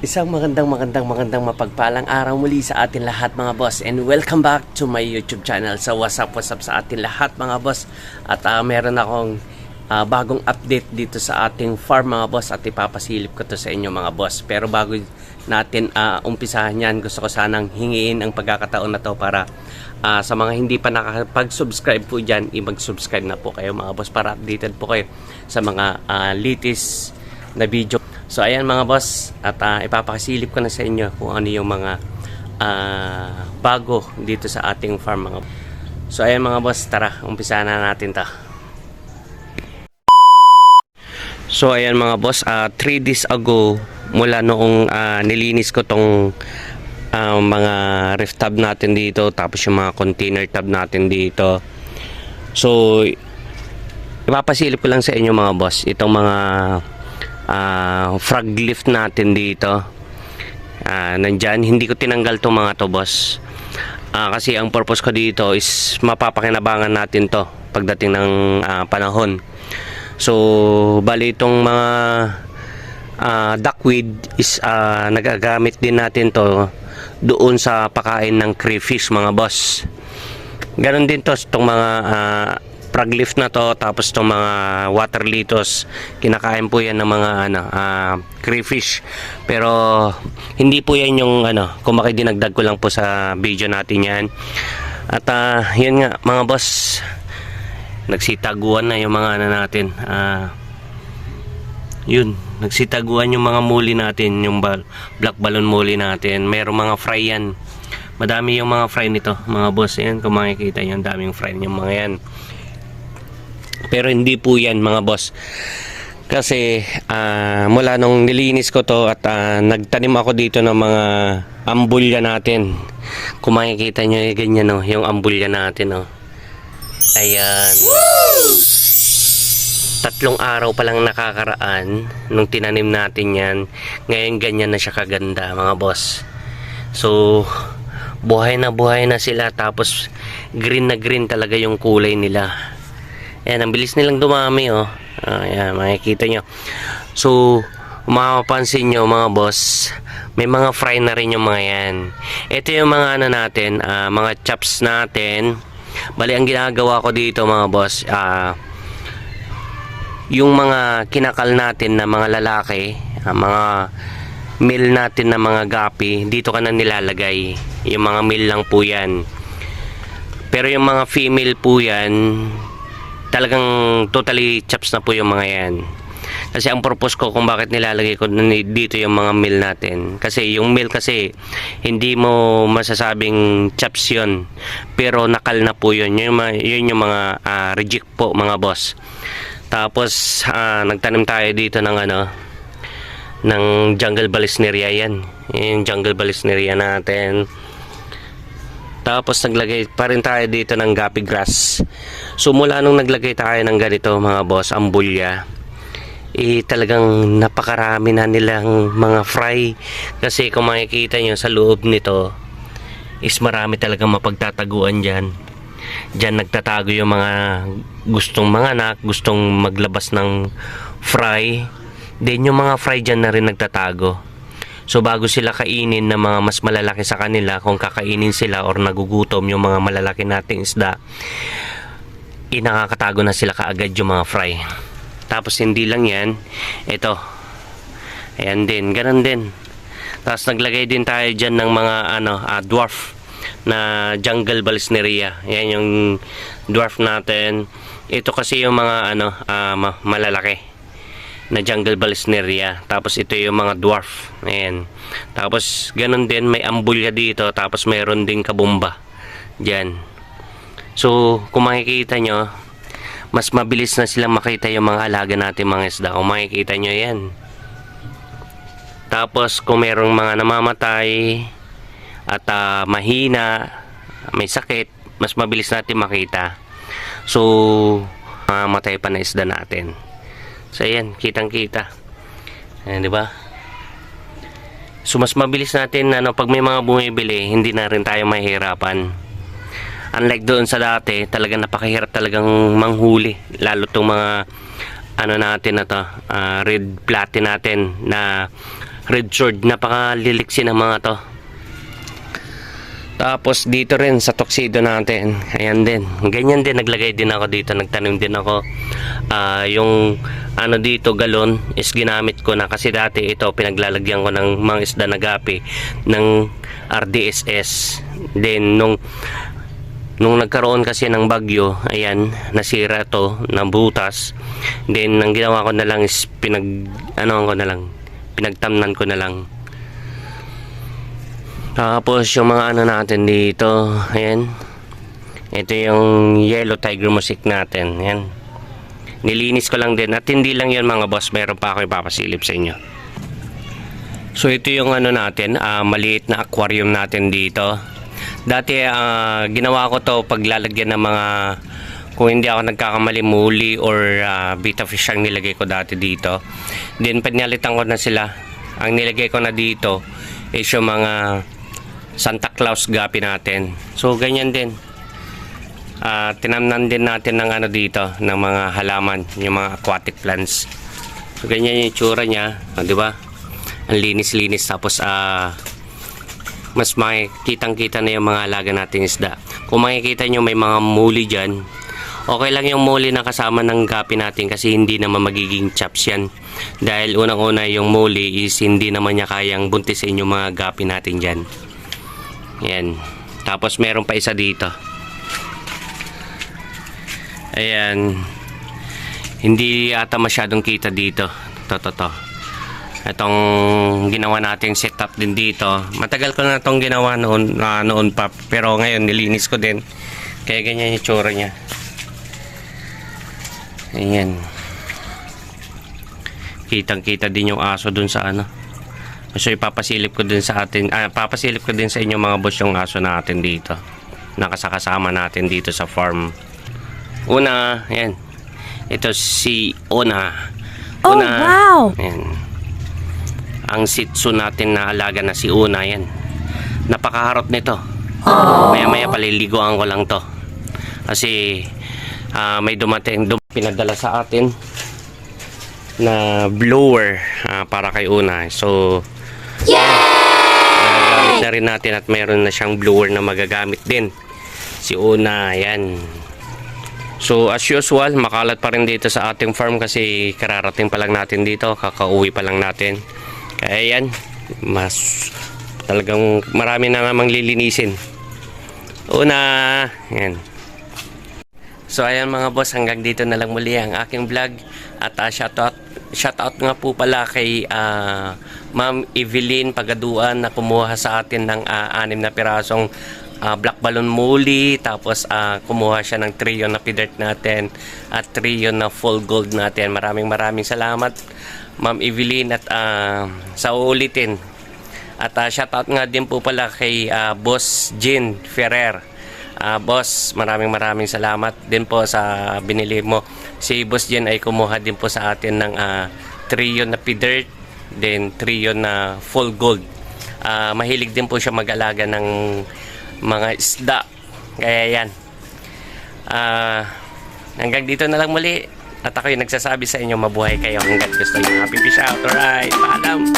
Isang magandang mapagpalang araw muli sa atin lahat mga boss, and welcome back to my YouTube channel. So what's up sa atin lahat mga boss. At meron akong bagong update dito sa ating farm mga boss, at ipapasilip ko to sa inyo mga boss. Pero bago natin umpisahan yan, gusto ko sanang hingiin ang pagkakataon na to para sa mga hindi pa nakapag-subscribe po dyan, mag-subscribe na po kayo mga boss para updated po kayo sa mga latest na video. So ayan mga boss, at ipapakasilip ko na sa inyo kung ano yung mga bago dito sa ating farm mga boss. So ayan mga boss, tara, umpisahan na natin ta. So ayan mga boss, 3 days ago mula noong nilinis ko tong mga ref tab natin dito, tapos yung mga container tab natin dito. So ipapasilip ko lang sa inyo mga boss itong mga frog lift natin dito. Nandyan, hindi ko tinanggal to mga to boss, kasi ang purpose ko dito is mapapakinabangan natin to pagdating ng panahon. So bali itong mga duckweed is nagagamit din natin to doon sa pakain ng crayfish mga boss. Ganon din to itong mga frog lift na to, tapos itong mga water litos, kinakain po yan ng mga crayfish. Pero hindi po yan yung kung bakit dinagdag ko lang po sa video natin yan. At yun nga mga boss, nagsitaguan na yung mga natin, yun, nagsitaguan yung mga muli natin, yung black balloon muli natin. Merong mga fry yan, madami yung mga fry nito mga boss. Yan, kung makikita yung daming fry yung mga yan. Pero hindi po yan mga boss, kasi mula nung nilinis ko to at nagtanim ako dito ng mga ambulya natin. Kung makikita nyo ganyan yung ambulya natin ayan. Woo! 3 araw pa lang nakakaraan nung tinanim natin yan, ngayon ganyan na siya kaganda mga boss. So buhay na sila, tapos green na green talaga yung kulay nila. Ayan, ang bilis nilang dumami ayan, makikita nyo. So mapapansin nyo mga boss, may mga fry na rin yung mga yan. Ito yung mga natin, mga chops natin. Bali ang ginagawa ko dito mga boss, yung mga kinakal natin na mga lalaki, mga male natin na mga gapi, dito ka na nilalagay. Yung mga male lang po yan. Pero yung mga female po yan, talagang totally chops na po yung mga yan. Kasi ang purpose ko kung bakit nilalagay ko dito yung mga male natin, kasi yung male kasi hindi mo masasabing chops yun, pero nakal na po yun. Yun yung mga reject po mga boss. Tapos nagtanim tayo dito ng ng jungle balisneria yan. Yung jungle balisneria natin. Tapos naglagay pa rin tayo dito ng guppy grass. So mula nung naglagay tayo ng ganito mga boss, ambulya, talagang napakarami na nilang mga fry. Kasi kung makikita nyo sa loob nito is marami talagang mapagtataguan dyan. Dyan nagtatago yung mga gustong mga anak, gustong maglabas ng fry. Then yung mga fry dyan na rin nagtatago. So bago sila kainin ng mga mas malalaki sa kanila, kung kakainin sila or nagugutom yung mga malalaki nating isda, nakakatago na sila kaagad yung mga fry. Tapos hindi lang yan, ito, ayan din, ganun din. Tapos naglagay din tayo dyan ng mga dwarf na jungle balisneria. Yan yung dwarf natin. Ito kasi yung mga malalaki na jungle balisneria. Tapos ito yung mga dwarf. Ayan. Tapos ganun din, may ambulya dito. Tapos mayroon din kabumba dyan. So kung makikita nyo, mas mabilis na silang makita yung mga alaga natin mga isda. Kung makikita nyo yan. Tapos kung mayroong mga namamatay at mahina, may sakit, mas mabilis natin makita. So mamamatay pa na isda natin. So ayan, kitang kita. Ayan, di ba? So mas mabilis natin pag may mga bumibili, hindi na rin tayo mahihirapan. Unlike doon sa dati, talagang napakahirap talagang manghuli, lalo tong mga natin na to, red platy natin na red sword, napakaliliksi ng mga to. Tapos dito rin sa tuxedo natin, ayan din, ganyan din, naglagay din ako dito, nagtanim din ako. Yung ano dito, galon is ginamit ko na kasi dati ito pinaglalagyan ko ng mga isda na gapi ng RDSS. Then nung nagkaroon kasi ng bagyo, ayan, nasira to, nabutas. Then ang ginawa ko na lang is pinagtamnan ko na lang. Tapos yung mga ano natin dito, ayan, ito yung yellow tiger mosaic natin, ayan, nilinis ko lang din. At hindi lang yan mga boss, meron pa ako ipapasilip sa inyo. So ito yung ano natin, maliit na aquarium natin dito. Dati ginawa ko to paglalagyan ng mga, kung hindi ako nagkakamali, muli or betta fish ang nilagay ko dati dito. Then pinalitan ko na sila. Ang nilagay ko na dito is yung mga Santa Claus gapi natin. So ganyan din, tinamnan din natin ng ano dito, ng mga halaman, yung mga aquatic plants. So ganyan yung itsura niya, di ba? Ang linis-linis. Tapos mas makikitang-kita na yung mga alaga nating isda. Kung makikita nyo may mga muli dyan, okay lang yung muli na kasama ng gapi natin kasi hindi naman magiging chops yan. Dahil unang-una yung muli is hindi naman niya kayang buntisin yung mga gapi natin dyan. Ayan. Tapos meron pa isa dito. Ayan. Hindi ata masyadong kita dito. To. Itong ginawa nating setup din dito. Matagal ko na itong ginawa noon pa. Pero ngayon nilinis ko din. Kaya ganyan yung tsura niya. Ayan. Kitang-kita din yung aso dun sa ano. So ipapasilip ko din sa atin, papasilip ko din sa inyo mga boss yung aso natin dito. Nakasakasama natin dito sa farm. Una, ayan. Ito si Una. Oh, wow! Ayan. Ang Shih Tzu natin na alaga na si Una, yan. Napakaharot nito. Maya-maya paliliguan ko lang to. Kasi may dumating, pinadala sa atin na blower para kay Una. So gamit na rin natin at mayroon na siyang blower na magagamit din si Una, yan. So as usual, makalat pa rin dito sa ating farm kasi kararating pa lang natin dito, kakauwi pa lang natin. Kaya yan, mas talagang marami na namang lilinisin. Una, yan. So ayan mga boss, hanggang dito na lang muli ang aking vlog. At shoutout nga po pala kay Ma'am Evelyn Pagaduan na kumuha sa atin ng 6 na pirasong black balloon muli. Tapos kumuha siya ng trio na pidert natin at trio na full gold natin. Maraming salamat Ma'am Evelyn at sa uulitin. At shoutout nga din po pala kay Boss Jean Ferrer. Boss, maraming salamat din po sa binili mo. Si Boss Jen ay kumuha din po sa atin ng trio na pidert, then trio na full gold. Mahilig din po siya mag-alaga ng mga isda. Kaya yan. Hanggang dito na lang muli. At ako yung nagsasabi sa inyo, mabuhay kayo hanggang gusto nyo. Happy fish out. Alright, paalam.